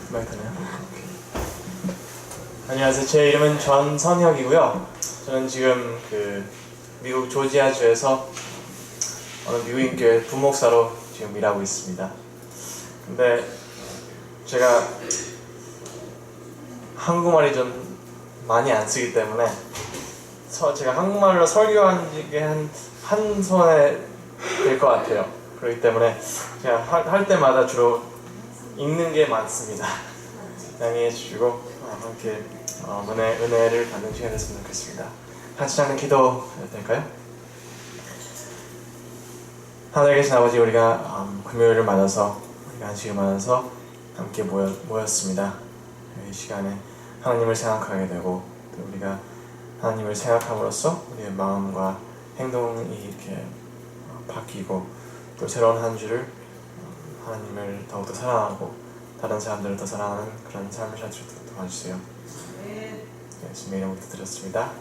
마이크 되나요? 안녕하세요. 제 이름은 전선혁이고요. 저는 지금 미국 조지아주에서 어느 미국인 교회 부목사로 지금 일하고 있습니다. 근데 제가 한국말이 좀 많이 안 쓰기 때문에 제가 한국말로 설교한 게 한 손에 될 것 같아요. 그렇기 때문에 제가 할 때마다 주로 읽는 게 많습니다. 양해해 주시고 함께 은혜를 받는 시간이 됐으면 좋겠습니다. 같이 하는 기도 될까요? 하늘에 계신 아버지, 우리가 금요일을 맞아서 우리가 안식을 맞아서 함께 모였습니다. 이 시간에 하나님을 생각하게 되고 또 우리가 하나님을 생각함으로써 우리의 마음과 행동이 이렇게 바뀌고 또 새로운 한 주를 하나님을 더욱더 사랑하고 다른 사람들을 더 사랑하는 그런 삶을 살 수 있도록 도와주세요. 예수님의 이름으로 드렸습니다.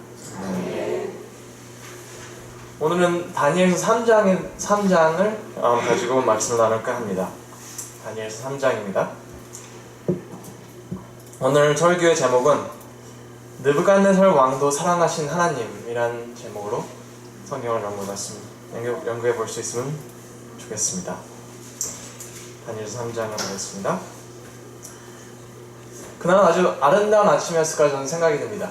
오늘은 다니엘서 3장을 가지고 말씀을 나눌까 합니다. 다니엘서 3장입니다. 오늘 설교의 제목은 느부갓네살 왕도 사랑하신 하나님이란 제목으로 성경을 연구해 볼 수 있으면 좋겠습니다. 다니엘서 3장을 보겠습니다. 그날은 아주 아름다운 아침이었을 거라 저는 생각이 듭니다.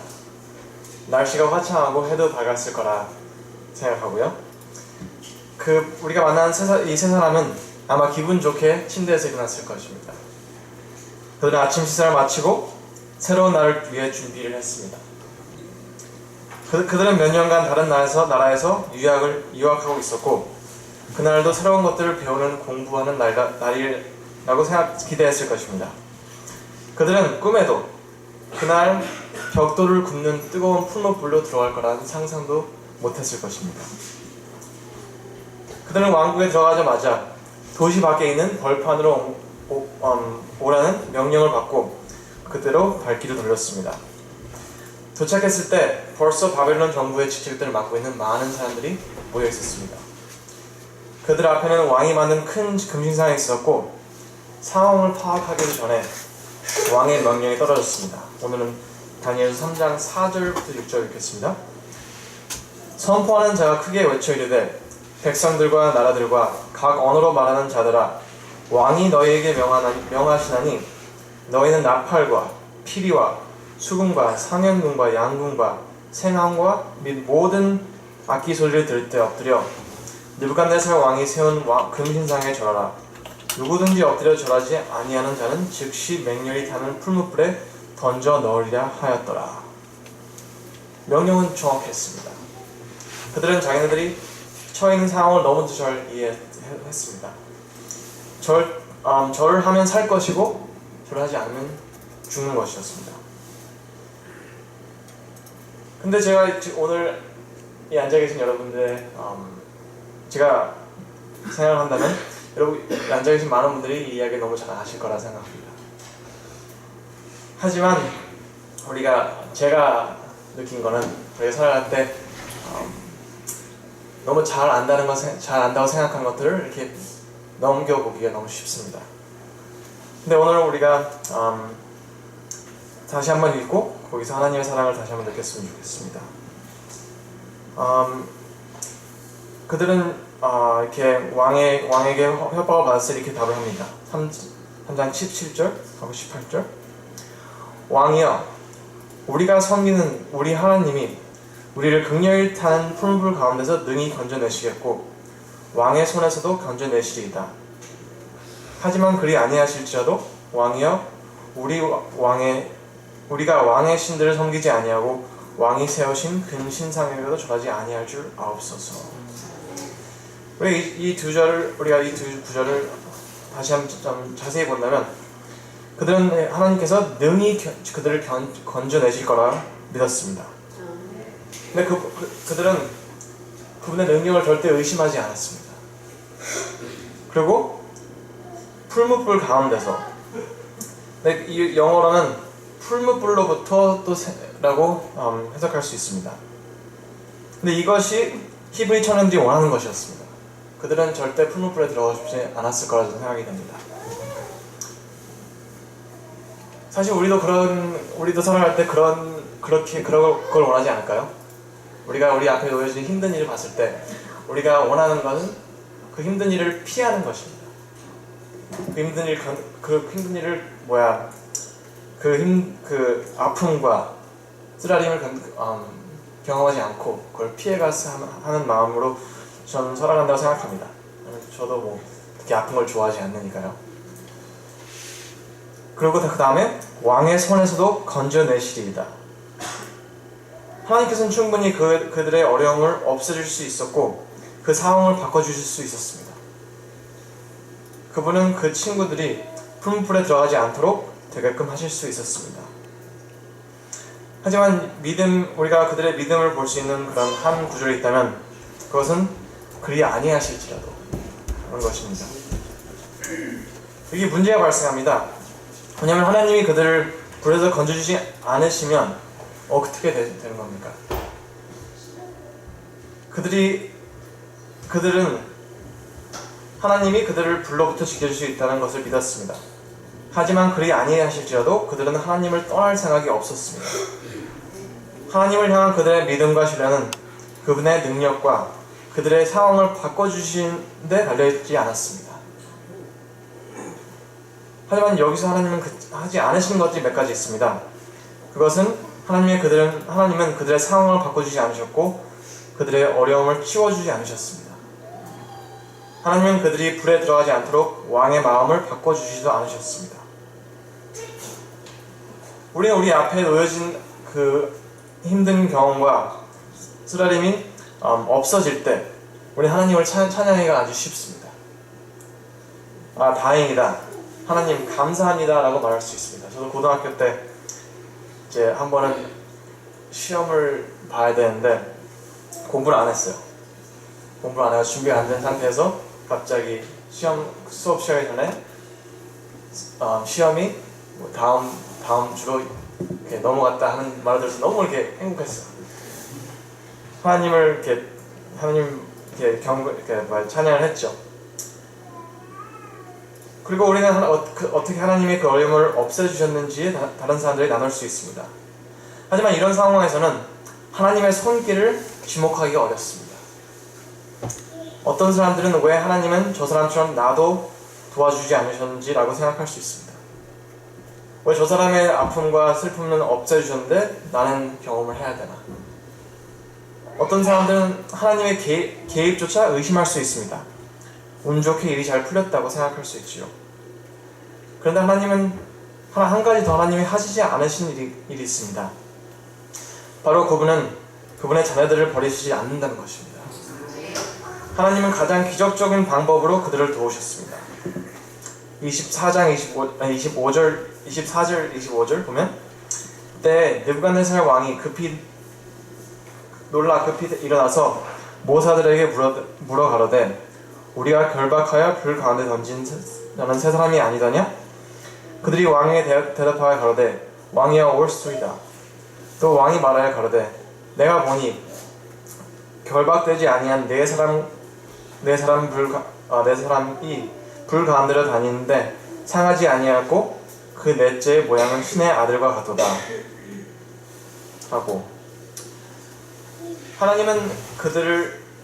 날씨가 화창하고 해도 밝았을 거라 생각하고요. 우리가 만난 이 세 사람은 아마 기분 좋게 침대에서 일어났을 것입니다. 그들은 아침 식사를 마치고 새로운 날을 위해 준비를 했습니다. 그들은 몇 년간 다른 나라에서 유학하고 있었고 그날도 새로운 것들을 배우는 공부하는 날이라고 기대했을 것입니다. 그들은 꿈에도 그날 벽돌을 굽는 뜨거운 풀무불로 들어갈 거라는 상상도 못했을 것입니다. 그들은 왕국에 들어가자마자 도시 밖에 있는 벌판으로 오라는 명령을 받고 그대로 발길을 돌렸습니다. 도착했을 때 벌써 바벨론 정부의 직책들을 맡고 있는 많은 사람들이 모여 있었습니다. 그들 앞에는 왕이 만든 큰 금신상이 있었고 상황을 파악하기 전에 왕의 명령이 떨어졌습니다. 오늘은 다니엘서 3장 4절부터 6절 읽겠습니다. 선포하는 자가 크게 외쳐 이르되 백성들과 나라들과 각 언어로 말하는 자들아, 왕이 너희에게 명하시나니 너희는 나팔과 피리와 수금과 상현금과 양금과 생황과 및 모든 악기 소리를 들을 때 엎드려 느부갓네살 왕이 세운 금신상에 절하라. 누구든지 엎드려 절하지 아니하는 자는 즉시 맹렬히 타는 풀무불에 던져 넣으리라 하였더라. 명령은 정확했습니다. 그들은 자기네들이 처해 있는 상황을 너무 잘 이해했습니다. 절을 하면 살 것이고 절을 하지 않으면 죽는 것이었습니다. 근데 제가 오늘 이 앉아 계신 여러분들 제가 생각을 한다면 여러분 앉아 계신 많은 분들이 이 이야기 너무 잘 아실 거라 생각합니다. 하지만 제가 느낀 거는 우리가 살아갈 때 너무 잘 안다고 생각하는 것들을 이렇게 넘겨보기가 너무 쉽습니다. 근데 오늘 우리가 다시 한번 읽고 거기서 하나님의 사랑을 다시 한번 느꼈으면 좋겠습니다. 그들은 이렇게 왕에게 협박을 받았을 때 이렇게 답을 합니다. 3장 17절하고 18절. 왕이여, 우리가 섬기는 우리 하나님이 우리를 극렬히 타는 풀무불 가운데서 능히 건져내시겠고 왕의 손에서도 건져내시리이다. 하지만 그리 아니하실지라도 왕이여, 우리가 왕의 신들을 섬기지 아니하고 왕이 세우신 근신상에게도 절하지 아니할 줄 아옵소서. 우리가 이 두 구절을 다시 한번 좀 자세히 본다면 그들은 하나님께서 능히 그들을 건져내실 거라 믿었습니다. 근데 그들은 그분의 능력을 절대 의심하지 않았습니다. 그리고 풀무불 가운데서, 이 영어로는 풀무불로부터 라고 해석할 수 있습니다. 근데 이것이 히브리 청년들이 원하는 것이었습니다. 그들은 절대 풀무불에 들어가고 싶지 않았을 거라 생각이 됩니다. 사실 우리도 살아갈 때 그런 걸 원하지 않을까요? 우리가 우리 앞에 놓여진 힘든 일을 봤을 때 우리가 원하는 것은 그 힘든 일을 피하는 것입니다. 그 힘든 일을 그 아픔과 쓰라림을 경험하지 않고 그걸 피해가서 하는 마음으로 저는 살아간다고 생각합니다. 저도 뭐 특히 아픈 걸 좋아하지 않으니까요. 그리고 그 다음에 왕의 손에서도 건져내시리이다. 하나님께서는 충분히 그들의 어려움을 없애줄 수 있었고 그 상황을 바꿔주실 수 있었습니다. 그분은 그 친구들이 풀무불에 들어가지 않도록 되게끔 하실 수 있었습니다. 하지만 우리가 그들의 믿음을 볼 수 있는 그런 한 구절이 있다면 그것은 그리 아니하실지라도 그런 것입니다. 여기 문제가 발생합니다. 왜냐하면 하나님이 그들을 불에서 건져주지 않으시면 어떻게 되는 겁니까? 그들은 하나님이 그들을 불로부터 지켜줄 수 있다는 것을 믿었습니다. 하지만 그리 아니하실지라도 그들은 하나님을 떠날 생각이 없었습니다. 하나님을 향한 그들의 믿음과 신뢰는 그분의 능력과 그들의 상황을 바꿔주신 데 달려있지 않았습니다. 하지만 여기서 하나님은 하지 않으신 것들이 몇 가지 있습니다. 그것은 하나님은 그들의 상황을 바꿔주지 않으셨고 그들의 어려움을 치워주지 않으셨습니다. 하나님은 그들이 불에 들어가지 않도록 왕의 마음을 바꿔주지도 않으셨습니다. 우리는 우리 앞에 놓여진 그 힘든 경험과 쓰라림이 없어질 때 우리 하나님을 찬양하기가 아주 쉽습니다. 다행이다. 하나님 감사합니다 라고 말할 수 있습니다. 저도 고등학교 때 이제 한 번은 시험을 봐야 되는데 공부를 안 했어요. 공부를 안 해서 준비가 안 된 상태에서 갑자기 수업 시작하기 전에 시험이 다음 주로 이렇게 넘어갔다 하는 말을 들어서 너무 이렇게 행복했어요. 하나님 찬양을 했죠. 그리고 우리는 어떻게 하나님이 그 어려움을 없애주셨는지 다른 사람들이 나눌 수 있습니다. 하지만 이런 상황에서는 하나님의 손길을 지목하기가 어렵습니다. 어떤 사람들은 왜 하나님은 저 사람처럼 나도 도와주지 않으셨는지 라고 생각할 수 있습니다. 왜 저 사람의 아픔과 슬픔은 없애주셨는데 나는 경험을 해야 되나? 어떤 사람들은 하나님의 개입조차 의심할 수 있습니다. 운 좋게 일이 잘 풀렸다고 생각할 수 있지요. 그런데 하나님은 한 가지 더 하나님이 하시지 않으신 일이 있습니다. 바로 그분의 자녀들을 버리시지 않는다는 것입니다. 하나님은 가장 기적적인 방법으로 그들을 도우셨습니다. 24절 25절 보면 그때 느부갓네살 왕이 급히 일어나서 모사들에게 물어 가로되 우리가 결박하여 불 가운데 던진 자는 세 사람이 아니더냐? 그들이 왕에게 대답하여 가로되 왕이여 옳소이다. 또 왕이 말하여 가로되 내가 보니 결박되지 아니한 네 사람이 불 가운데로 다니는데 상하지 아니하고 그 넷째의 모양은 신의 아들과 같도다 하고, 하나님은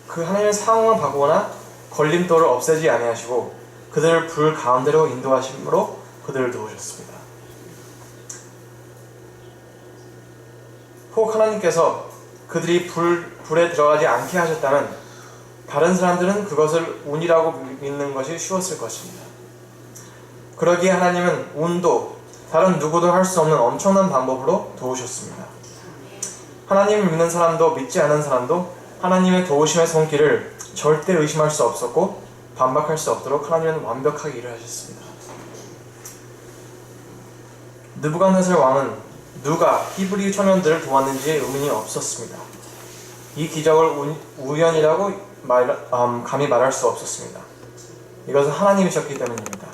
하나님의 상황을 바꾸거나 걸림돌을 없애지 아니하시고 그들을 불 가운데로 인도하심으로 그들을 도우셨습니다. 혹 하나님께서 그들이 불에 들어가지 않게 하셨다면 다른 사람들은 그것을 운이라고 믿는 것이 쉬웠을 것입니다. 그러기에 하나님은 운도 다른 누구도 할 수 없는 엄청난 방법으로 도우셨습니다. 하나님을 믿는 사람도 믿지 않는 사람도 하나님의 도우심의 손길을 절대 의심할 수 없었고 반박할 수 없도록 하나님은 완벽하게 일을 하셨습니다. 느부갓네살 왕은 누가 히브리 청년들을 도왔는지에 의문이 없었습니다. 이 기적을 우연이라고 감히 말할 수 없었습니다. 이것은 하나님이셨기 때문입니다.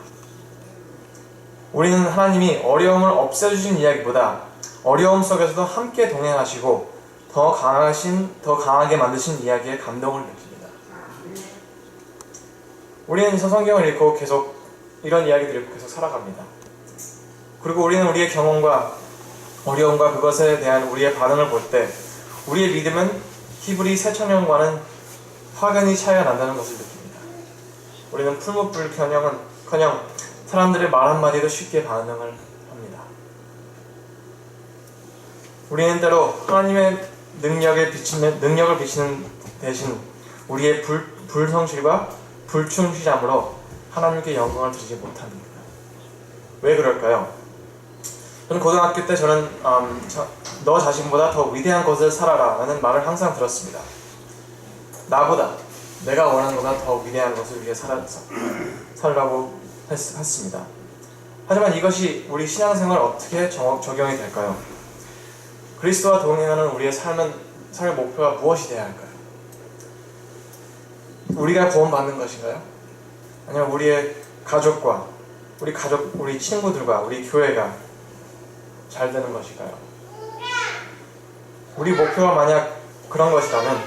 우리는 하나님이 어려움을 없애주신 이야기보다 어려움 속에서도 함께 동행하시고 더 강하게 만드신 이야기에 감동을 느낍니다. 우리는 성경을 읽고 계속 이런 이야기들을 읽고 계속 살아갑니다. 그리고 우리는 우리의 경험과 어려움과 그것에 대한 우리의 반응을 볼 때 우리의 믿음은 히브리 새청년과는 확연히 차이가 난다는 것을 느낍니다. 우리는 풀무불커녕 사람들의 말 한마디도 쉽게 반응을 합니다. 우리는 때로 하나님의 능력을 비치는 대신 우리의 불성실과 불충실함으로 하나님께 영광을 드리지 못합니다. 왜 그럴까요? 저는 고등학교 때 너 자신보다 더 위대한 것을 살아라 라는 말을 항상 들었습니다. 나보다, 내가 원하는 것보다 더 위대한 것을 위해 살라고 했습니다. 하지만 이것이 우리 신앙생활에 어떻게 적용이 될까요? 그리스도와 동행하는 우리의 삶의 목표가 무엇이 되어야 할까요? 우리가 구원받는 것인가요? 아니면 우리의 가족과 우리 친구들과 우리 교회가 잘 되는 것일까요? 우리 목표가 만약 그런 것이라면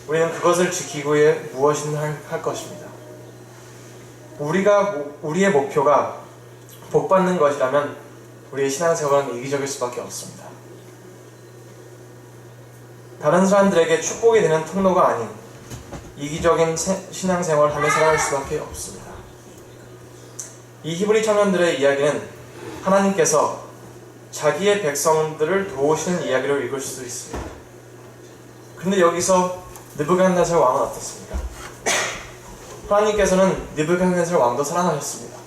우리는 그것을 지키기 위해 무엇이든 할 것입니다. 우리의 목표가 복받는 것이라면 우리의 신앙생활은 이기적일 수밖에 없습니다. 다른 사람들에게 축복이 되는 통로가 아닌 이기적인 신앙생활을 하며 살아갈 수밖에 없습니다. 이 히브리 청년들의 이야기는 하나님께서 자기의 백성들을 도우시는 이야기로 읽을 수도 있습니다. 그런데 여기서 느부갓네살 왕은 어떻습니까? 하나님께서는 느부갓네살 왕도 사랑하셨습니다.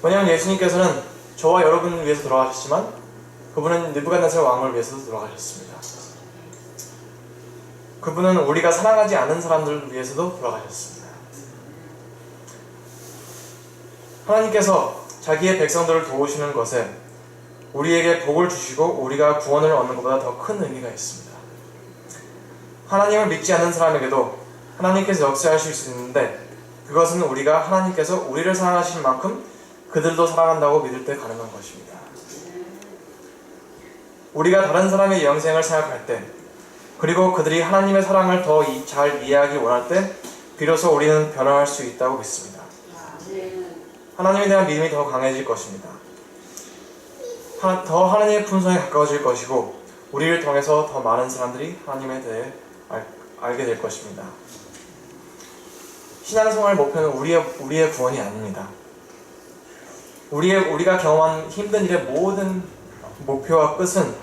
왜냐하면 예수님께서는 저와 여러분을 위해서 돌아가셨지만 그분은 느부갓네살 왕을 위해서도 돌아가셨습니다. 그분은 우리가 사랑하지 않는 사람들을 위해서도 돌아가셨습니다. 하나님께서 자기의 백성들을 도우시는 것에 우리에게 복을 주시고 우리가 구원을 얻는 것보다 더 큰 의미가 있습니다. 하나님을 믿지 않는 사람에게도 하나님께서 역사하실 수 있는데 그것은 우리가 하나님께서 우리를 사랑하신 만큼 그들도 사랑한다고 믿을 때 가능한 것입니다. 우리가 다른 사람의 영생을 생각할 때 그리고 그들이 하나님의 사랑을 더 잘 이해하기 원할 때 비로소 우리는 변화할 수 있다고 믿습니다. 하나님에 대한 믿음이 더 강해질 것입니다. 더 하나님의 품성에 가까워질 것이고 우리를 통해서 더 많은 사람들이 하나님에 대해 알게 될 것입니다. 신앙생활의 목표는 우리의 구원이 아닙니다. 우리가 경험한 힘든 일의 모든 목표와 끝은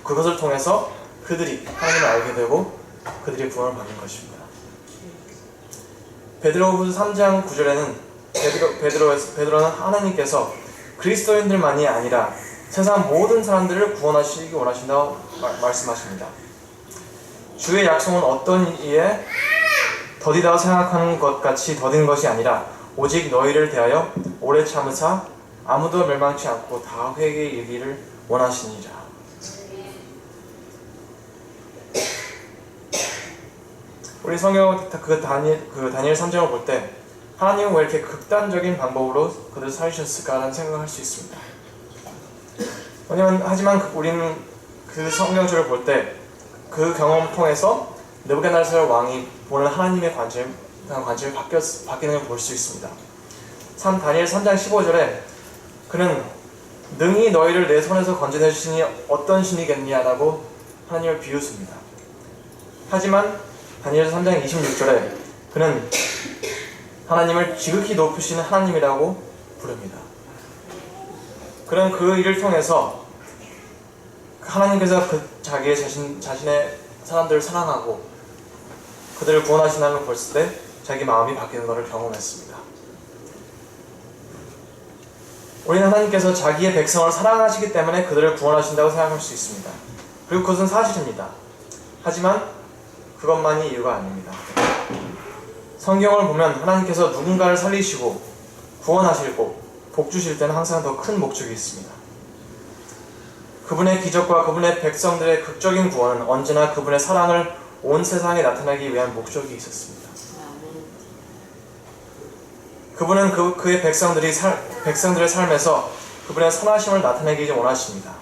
그것을 통해서 그들이 하나님을 알게 되고 그들이 구원을 받는 것입니다. 베드로후서 3장 9절에는 베드로는 하나님께서 그리스도인들만이 아니라 세상 모든 사람들을 구원하시기 원하신다고 말씀하십니다. 주의 약속은 어떤 이에 더디다고 생각하는 것 같이 더딘 것이 아니라 오직 너희를 대하여 오래 참으사 아무도 멸망치 않고 다 회개에 이르기를 원하시니라. 우리 성경 다니엘 3장을 볼 때 하나님은 왜 이렇게 극단적인 방법으로 그들을 살리셨을까라는 생각을 할 수 있습니다. 하지만 우리는 그 성경줄을 볼 때 그 경험을 통해서 느부갓네살 왕이 보는 하나님의 관점이 바뀌는 걸 볼 수 있습니다. 다니엘 3장 15절에 그는 능히 너희를 내 손에서 건져내 주시니 어떤 신이겠냐라고 하나님을 비웃습니다. 하지만 다니엘 3장 26절에 그는 하나님을 지극히 높으시는 하나님이라고 부릅니다. 그는 그 일을 통해서 하나님께서 자신의 사람들을 사랑하고 그들을 구원하신다는 걸 봤을 때 자기 마음이 바뀌는 것을 경험했습니다. 우리는 하나님께서 자기의 백성을 사랑하시기 때문에 그들을 구원하신다고 생각할 수 있습니다. 그리고 그것은 사실입니다. 하지만 그것만이 이유가 아닙니다. 성경을 보면 하나님께서 누군가를 살리시고 구원하시고 복 주실 때는 항상 더 큰 목적이 있습니다. 그분의 기적과 그분의 백성들의 극적인 구원은 언제나 그분의 사랑을 온 세상에 나타내기 위한 목적이 있었습니다. 그분은 그의 백성들의 삶에서 그분의 선하심을 나타내기 원하십니다.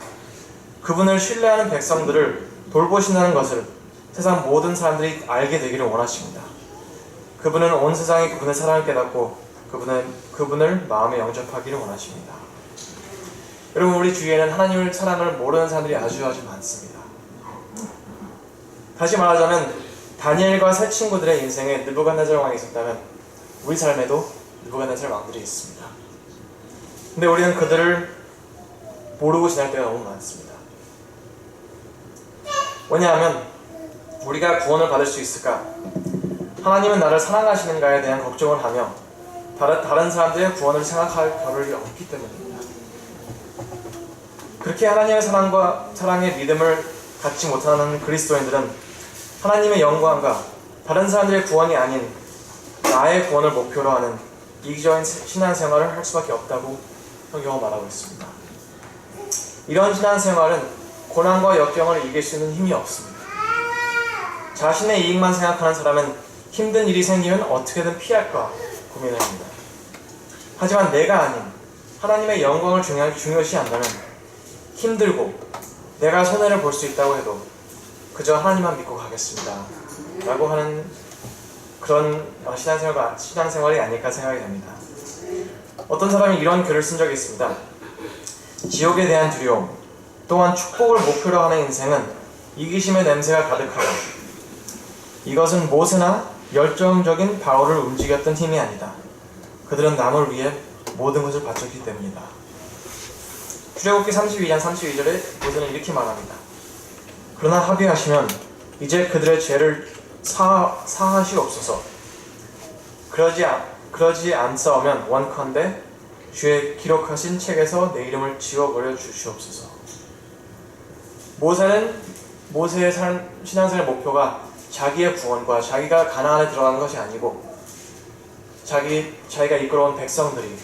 그분을 신뢰하는 백성들을 돌보신다는 것을 세상 모든 사람들이 알게 되기를 원하십니다. 그분은 온 세상이 그분의 사랑을 깨닫고 그분을 마음에 영접하기를 원하십니다. 여러분, 우리 주위에는 하나님의 사랑을 모르는 사람들이 아주 많습니다. 다시 말하자면 다니엘과 세 친구들의 인생에 느부갓네살 왕이 있었다면 우리 삶에도 느부갓네살 왕들이 있습니다. 근데 우리는 그들을 모르고 지날 때가 너무 많습니다. 왜냐하면 우리가 구원을 받을 수 있을까? 하나님은 나를 사랑하시는가에 대한 걱정을 하며 다른 사람들의 구원을 생각할 겨를이 없기 때문입니다. 그렇게 하나님의 사랑의 믿음을 갖지 못하는 그리스도인들은 하나님의 영광과 다른 사람들의 구원이 아닌 나의 구원을 목표로 하는 이기적인 신앙생활을 할 수밖에 없다고 성경은 말하고 있습니다. 이런 신앙생활은 고난과 역경을 이길 수 있는 힘이 없습니다. 자신의 이익만 생각하는 사람은 힘든 일이 생기면 어떻게든 피할까 고민을 합니다. 하지만 내가 아닌 하나님의 영광을 중요시 한다면 힘들고 내가 손해를 볼 수 있다고 해도 그저 하나님만 믿고 가겠습니다 라고 하는 그런 신앙생활이 아닐까 생각이 됩니다. 어떤 사람이 이런 글을 쓴 적이 있습니다. 지옥에 대한 두려움 또한 축복을 목표로 하는 인생은 이기심의 냄새가 가득하다. 이것은 모세나 열정적인 바울을 움직였던 힘이 아니다. 그들은 남을 위해 모든 것을 바쳤기 때문이다. 출애굽기 32장 32절에 모세는 이렇게 말합니다. 그러나 합의하시면 이제 그들의 죄를 사하시옵소서. 그러지 않사오면 원컨대 주의 기록하신 책에서 내 이름을 지워버려 주시옵소서. 모세의 신앙생활 목표가 자기의 구원과 자기가 가나안에 들어가는 것이 아니고 자기가 이끌어온 백성들이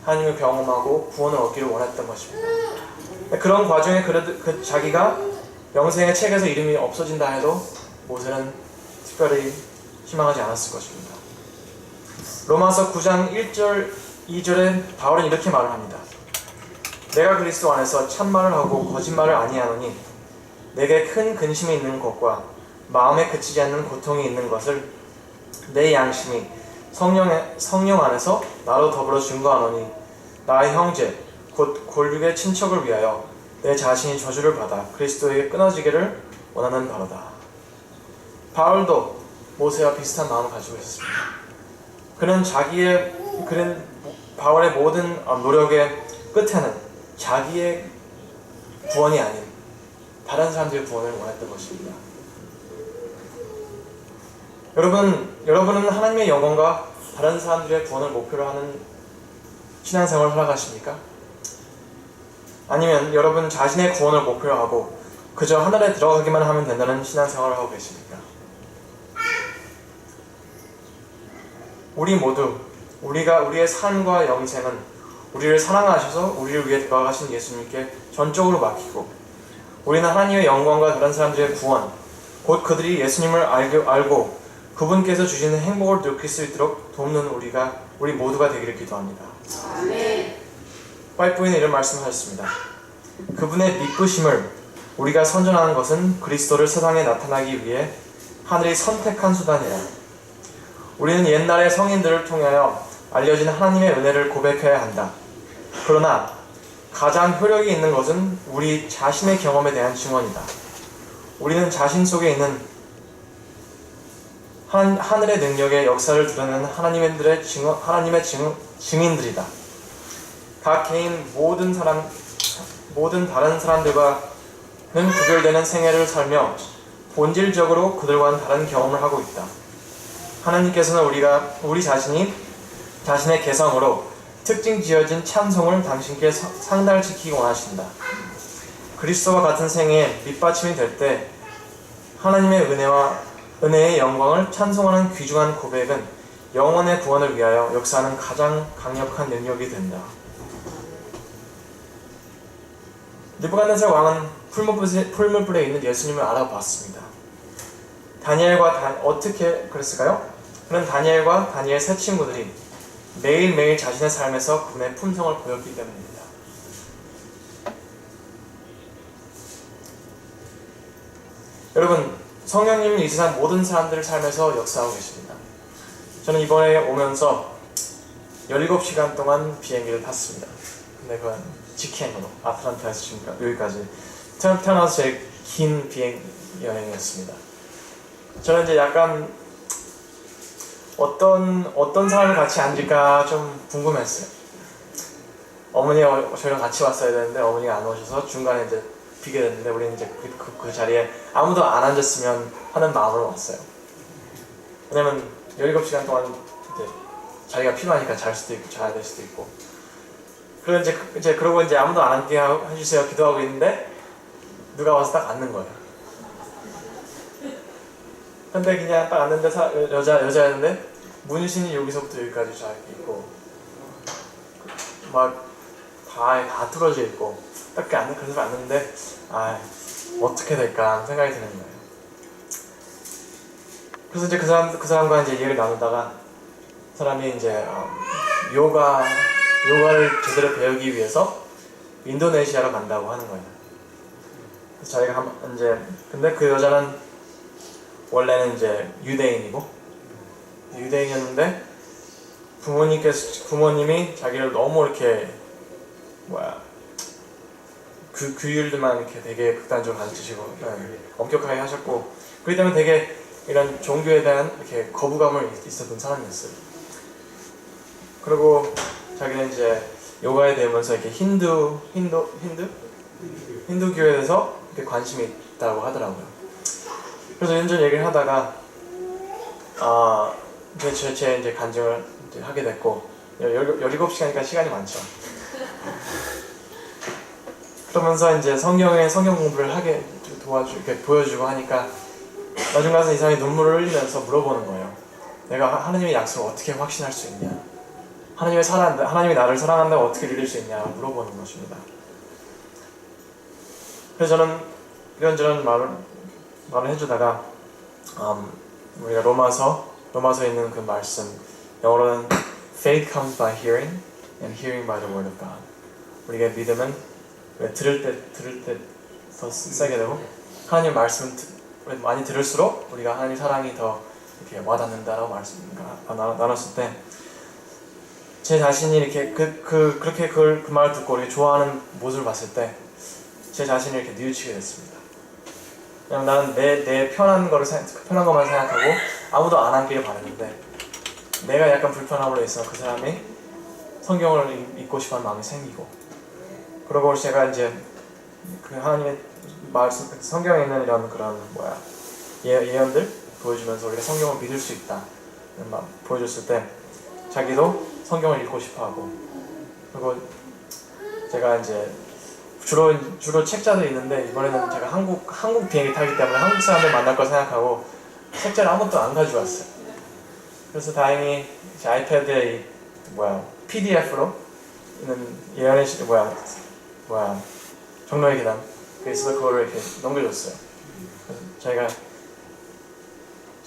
하나님을 경험하고 구원을 얻기를 원했던 것입니다. 그런 과정에 자기가 영생의 책에서 이름이 없어진다 해도 모세는 특별히 희망하지 않았을 것입니다. 로마서 9장 1절 2절에 바울은 이렇게 말을 합니다. 내가 그리스도 안에서 참말을 하고 거짓말을 아니하노니 내게 큰 근심이 있는 것과 마음에 그치지 않는 고통이 있는 것을 내 양심이 성령 안에서 나로 더불어 증거하노니 나의 형제 곧 골육의 친척을 위하여 내 자신이 저주를 받아 그리스도에게 끊어지기를 원하는 바로다. 바울도 모세와 비슷한 마음을 가지고 있었습니다. 그는 바울의 모든 노력의 끝에는 자기의 구원이 아닌 다른 사람들의 구원을 원했던 것입니다. 여러분은 하나님의 영광과 다른 사람들의 구원을 목표로 하는 신앙생활을 살아가십니까? 아니면 여러분 자신의 구원을 목표로 하고 그저 하늘에 들어가기만 하면 된다는 신앙생활을 하고 계십니까? 우리 모두 우리의 삶과 영생은 우리를 사랑하셔서 우리를 위해 돌아가신 예수님께 전적으로 맡기고 우리는 하나님의 영광과 다른 사람들의 구원 곧 그들이 예수님을 알고 그분께서 주시는 행복을 느낄 수 있도록 돕는 우리 모두가 되기를 기도합니다. 아멘. 파이프에는 이런 말씀을 하셨습니다. 그분의 미쁘심을 우리가 선전하는 것은 그리스도를 세상에 나타나기 위해 하늘이 선택한 수단이라. 우리는 옛날의 성인들을 통하여 알려진 하나님의 은혜를 고백해야 한다. 그러나 가장 효력이 있는 것은 우리 자신의 경험에 대한 증언이다. 우리는 자신 속에 있는 하늘의 능력의 역사를 드러내는 하나님의 증인들이다. 각 개인 모든 다른 사람들과는 구별되는 생애를 살며 본질적으로 그들과는 다른 경험을 하고 있다. 하나님께서는 우리 자신이 자신의 개성으로 특징 지어진 찬송을 당신께 상달시키기 원하신다. 그리스도와 같은 생애에 밑받침이 될 때 하나님의 은혜의 영광을 찬송하는 귀중한 고백은 영혼의 구원을 위하여 역사하는 가장 강력한 능력이 된다. 느부갓네살 왕은 풀무불에 있는 예수님을 알아봤습니다. 다니엘과 어떻게 그랬을까요? 그는 다니엘과 다니엘 세 친구들이 매일매일 자신의 삶에서 그분의 품성을 보였기 때문입니다. 여러분, 성령님은 이 세상 모든 사람들의 삶에서 역사하고 계십니다. 저는 이번에 오면서 17시간 동안 비행기를 탔습니다. 근데 그건 직행으로 아틀란타에서 지금 여기까지 태어나서 제일 긴 비행 여행이었습니다. 저는 이제 약간 어떤 사람을 같이 앉을까 좀 궁금했어요. 어머니가 저희랑 같이 왔어야 되는데 어머니가 안 오셔서 중간에 이제 비게 됐는데 우리는 이제 그 자리에 아무도 안 앉았으면 하는 마음으로 왔어요. 왜냐면 17시간 동안 이제 자기가 필요하니까 잘 수도 있고 자야 될 수도 있고. 그리고 이제 그러고 이제 아무도 안 앉게 해주세요 기도하고 있는데 누가 와서 딱 앉는 거예요. 근데 그냥 딱 앉는데 여자였는데 문신이 여기서부터 여기까지 쫙 있고 막 다 뚫어져 있고 딱 그래서 앉는데 어떻게 될까 생각이 드는 거예요. 그래서 이제 그 사람과 이제 얘기를 나누다가 사람이 이제 요가를 제대로 배우기 위해서 인도네시아로 간다고 하는 거예요. 그래서 자기가 근데 그 여자는 원래는 이제 유대인이었는데 부모님이 자기를 너무 이렇게 규율들만 이렇게 되게 극단적으로 가르치시고 엄격하게 하셨고 그렇기 때문에 되게 이런 종교에 대한 이렇게 거부감을 있었던 사람이었어요. 그리고 자기는 이제 요가에 대면서 이렇게 힌두교에 대해서 이렇게 관심이 있다고 하더라고요. 그래서 이런저런 얘기를 하다가 제 이제 간증을 이제 하게 됐고 17시간이니까 시간이 많죠. 그러면서 이제 성경 공부를 하게 이렇게 보여주고 하니까 나중 가서 이 사람이 눈물을 흘리면서 물어보는 거예요. 내가 하나님의 약속을 어떻게 확신할 수 있냐? 하나님이 나를 사랑한다고 어떻게 믿을 수 있냐? 물어보는 것입니다. 그래서 저는 이런저런 말을 해주다가 우리가 로마서에 있는 그 말씀 영어로는 Faith comes by hearing and hearing by the word of God. 우리가 믿음은 들을 때 더 세게 되고 하나님 말씀을 많이 들을수록 우리가 하나님 사랑이 더 이렇게 와닿는다라고 나눴을 때 제 자신이 이렇게 그렇게 그 말을 듣고 우리가 좋아하는 모습을 봤을 때 제 자신이 이렇게 뉘우치게 됐습니다. 그냥 나는 내 편한 것만 생각하고 아무도 안 앉기를 바랐는데 내가 약간 불편함으로 있어 그 사람이 성경을 읽고 싶어하는 마음이 생기고 그러고 제가 이제 그 하나님의 말씀 성경에 있는 이런 그런 예언들 보여주면서 우리가 성경을 믿을 수 있다 보여줬을 때 자기도 성경을 읽고 싶어하고 그리고 제가 이제 주로 책자들이 있는데 이번에는 제가 한국 비행기 타기 때문에 한국 사람들 만날 거 생각하고 책자를 아무것도 안 가져왔어요. 그래서 다행히 제 아이패드에 PDF로 있는 예언의 종로의 계단 그래서 그거를 이렇게 넘겨줬어요. 그래서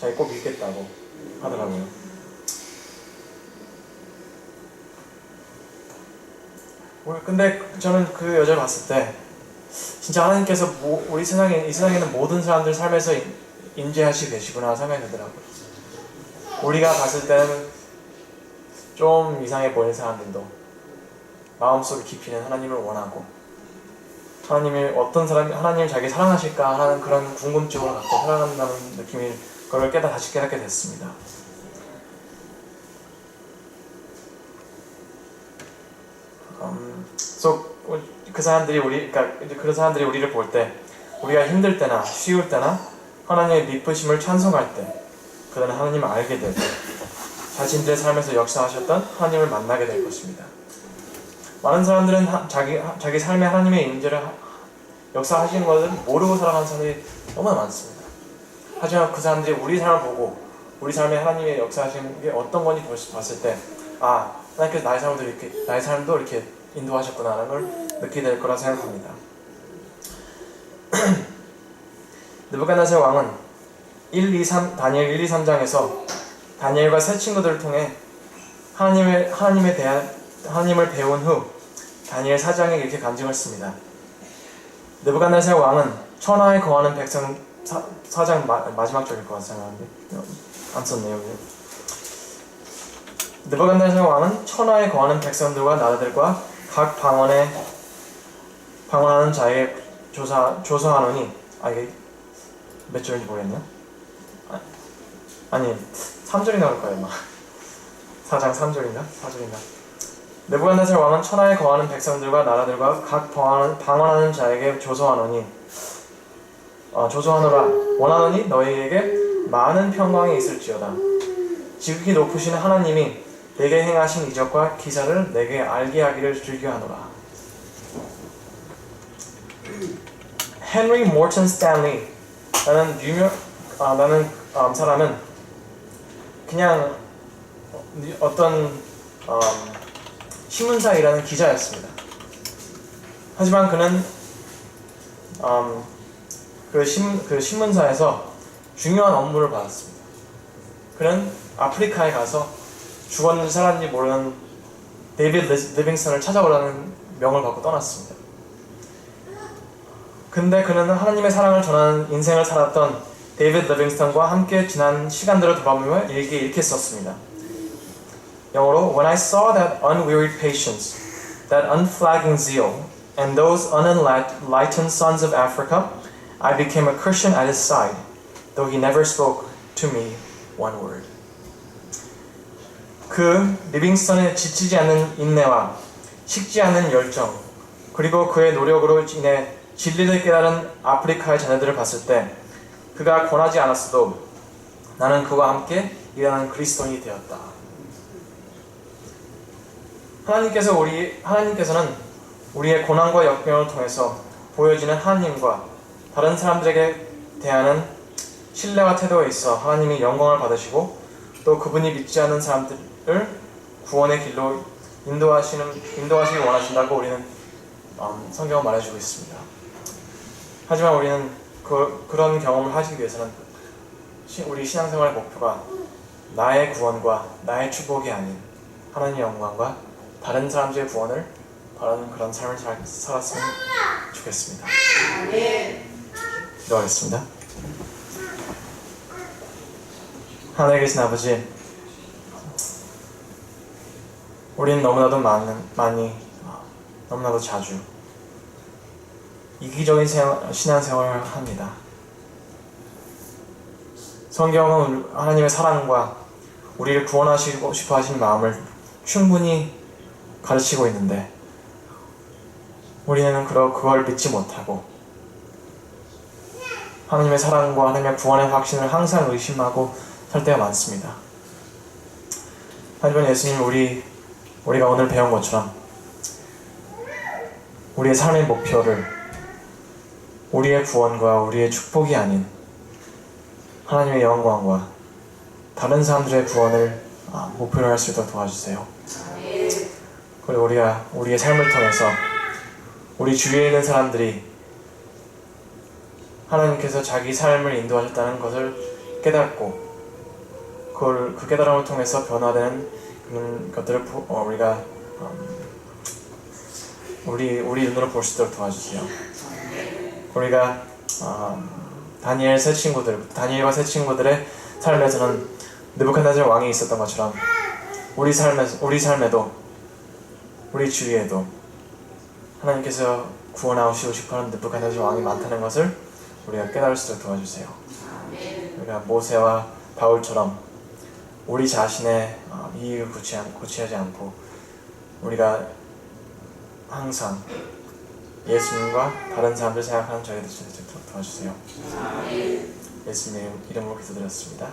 자기 꼭 읽겠다고 하더라고요. 근데 저는 그 여자를 봤을 때 진짜 하나님께서 이 세상에 있는 모든 사람들 삶에서 임재하시고 계시구나 생각이 들더라고요. 우리가 봤을 때는 좀 이상해 보이는 사람들도 마음속 깊이는 하나님을 원하고 하나님을 자기 사랑하실까 하는 그런 궁금증을 갖고 살아간다는 느낌이 그걸 다시 깨닫게 됐습니다. 그런 사람들이 우리를 볼 때 우리가 힘들 때나 쉬울 때나 하나님의 미쁘심을 찬송할 때 그들은 하나님을 알게 되고 자신들의 삶에서 역사하셨던 하나님을 만나게 될 것입니다. 많은 사람들은 자기 삶에 하나님의 임재를 역사하시는 것을 모르고 살아가는 사람들이 너무나 많습니다. 하지만 그 사람들이 우리 삶을 보고 우리 삶에 하나님의 역사하시는 게 어떤 건지 봤을 때 하나님께서 나의 삶도 이렇게 인도하셨구나라는 걸 느끼게 될 거라 생각합니다. 느부갓네살 왕은 다니엘 1, 2, 3장에서 다니엘과 세 친구들을 통해 하나님을 배운 후 다니엘 4장에 이렇게 간증했습니다. 느부갓네살 왕은 천하에 거하는 백성 4장 마지막 절일 것 같아요. 안 썼네요. 느부갓네살 왕은 천하에 거하는 백성들과 나라들과 각 방언하는 자에게 조서하노니 이게 몇 절인지 모르겠네요. 아니 3절이 나올 거예요. 막 4장 3절인가? 4절인가? 느부갓네살 왕은 천하에 거하는 백성들과 나라들과 각 방언하는 자에게 조서하노라 원하노니 너희에게 많은 평강이 있을지어다. 지극히 높으신 하나님이 내게 행하신 이적과 기사를 내게 알게 하기를 즐겨하노라. 헨리 모튼 스탠리라는 사람은 그냥 어떤 신문사에 일하는 기자였습니다. 하지만 그는 그 신문사에서 중요한 업무를 받았습니다. 그는 아프리카에 가서 죽었는지 살았는지 모르는 데이비드 리빙스턴을 찾아오라는 명을 받고 떠났습니다. 근데 그는 하나님의 사랑을 전하는 인생을 살았던 데이비드 리빙스턴과 함께 지난 시간들을 돌아보며 일기에 이렇게 썼습니다. 영어로 When I saw that unwearied patience, that unflagging zeal, and those unenlightened sons of Africa, I became a Christian at his side, though he never spoke to me one word. 그 리빙스턴의 지치지 않는 인내와 식지 않는 열정, 그리고 그의 노력으로 인해 진리를 깨달은 아프리카의 자녀들을 봤을 때 그가 권하지 않았어도 나는 그와 함께 일하는 그리스도인이 되었다. 하나님께서는 우리의 고난과 역경을 통해서 보여지는 하나님과 다른 사람들에게 대하는 신뢰와 태도에 있어 하나님이 영광을 받으시고 또 그분이 믿지 않는 사람들을 구원의 길로 인도하시길 원하신다고 우리는 성경은 말해주고 있습니다. 하지만 우리는 그런 경험을 하시기 위해서는 우리 신앙생활의 목표가 나의 구원과 나의 축복이 아닌 하나님의 영광과 다른 사람들의 구원을 바라는 그런 삶을 살았으면 좋겠습니다. 기도하겠습니다. 하늘에 계신 아버지, 우리는 너무나도 너무나도 자주 이기적인 신앙생활을 합니다. 성경은 하나님의 사랑과 우리를 구원하시고 싶어 하시는 마음을 충분히 가르치고 있는데 우리는 그걸 믿지 못하고 하나님의 사랑과 하나님의 구원의 확신을 항상 의심하고 살 때가 많습니다. 하지만 예수님, 우리가 오늘 배운 것처럼 우리의 삶의 목표를 우리의 구원과 우리의 축복이 아닌 하나님의 영광과 다른 사람들의 구원을 목표로 할 수 있도록 도와주세요. 그리고 우리의 삶을 통해서 우리 주위에 있는 사람들이 하나님께서 자기 삶을 인도하셨다는 것을 깨닫고 그 깨달음을 통해서 변화되는 그런 것들을 우리가 우리 눈으로 볼 수 있도록 도와주세요. 우리가 다니엘과 세 친구들의 삶에서는 느부갓네살 왕이 있었던 것처럼 우리 삶에도 우리 주위에도 하나님께서 구원하시고 싶어하는 느부갓네살 왕이 많다는 것을 우리가 깨달을 수 있도록 도와주세요. 우리가 모세와 바울처럼 우리 자신의 이익을 고취하지 않고 우리가 항상 예수님과 다른 사람들 생각하는 저희들 수 있도록 도와주세요. 예수님 이름으로 기도드렸습니다.